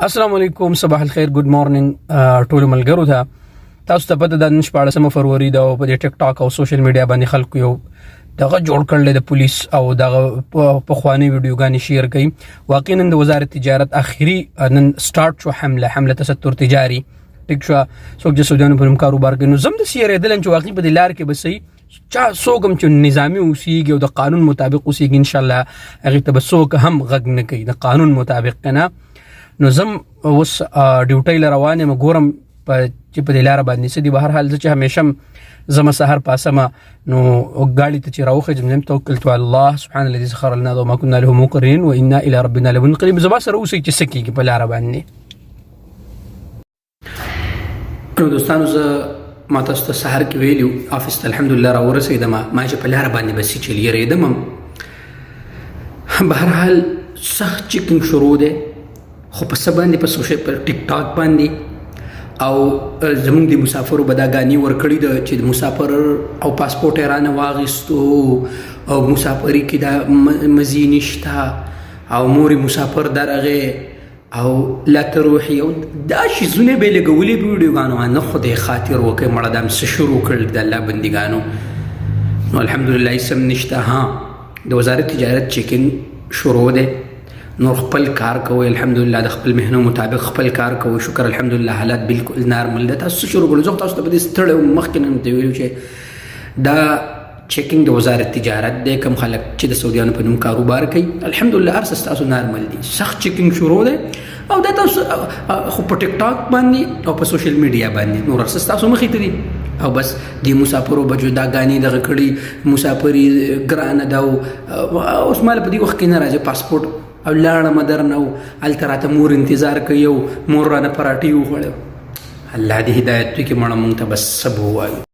السلام علیکم، صباح الخیر، ګډ مارنینګ ټول ملګرو ته. تاسو ته پته ده نن 14 فروری دا په ټیک ټاک او سوشل میډیا باندې خلکو یو دغه جوړ کړل د پولیس او دغه په خواني ویډیوګانې شیر کړي. واقعا د وزارت تجارت اخیری نن سٹارټ شو حمله تستر تجاری ټیک شو څوک چې سودانو په کاروبار کې نو زم د سیاره دلن چې واقعي په لار کې بسې چا څوک چې نظامی اوسېږي او د قانون مطابق اوسېږي ان شاء الله هغه ته څوک هم غږ نه کوي د قانون مطابق کنه. نو زم اوس ډیوټي لروانه مګورم چې په لار باندې سدي بهر حال چې همیشه زما سحر پاسمه نو غاړي ته چې راوخه جمجم توکلت على الله سبحان الذي سخر لنا وما كنا له مقرنين وانا الى ربنا لمنقلب. زما سره اوسې چې سکیږي په لار باندې. نو دوستانو زه ما تاسو ته سحر کې ویلو افس الحمدلله را ورسېدم ما چې په لار باندې بس چې لیریدم بهر حال سخت چیکینګ شروع ده خو په سباندې په سوشل پر ټیک ټاک باندې او زموږ د مسافرو بداګانی ورکړی د چې مسافر او پاسپورت ایران واغستو او مسافری کې دا مزي نشتا او موري مسافر درغه او لا تروحي او دا شي زونه به لګولې ویډیوګانو نه خدای خاطر وکي مړه دم شروع کړل د الله بندګانو. نو الحمدلله سم نشتا. ها د وزارت تجارت چیکینګ شروع ده نور خپل کار کوي الحمدلله د خپل مهنو مطابق خپل کار کوي شکر الحمدلله حالات بالکل نارمل ده. تاسو شروع کړو زه تاسو ته په دې ستړی مخکې نه دی ویلو چې دا چیکینګ د وزارت تجارت د کم خلک چې د سعودیانو په نوم کاروبار کوي الحمدلله ارس تاسو نارمل دي. سخت چیکینګ شروع ده او دا تاسو خو په ټیک ټاک باندې او په سوشل میډیا باندې نور ارس تاسو مخې ته دي او بس د مسافرو بجو دا غاني دغه کړي مسافری ګران دا اوس مال په دې وخت کې نه راځي پاسپورت او لاړه مدر نو التراته مور انتظار کوي مور رانه پراټي وخړ. الله دې هدایت کې مړه مونږ ته بس سب وایي.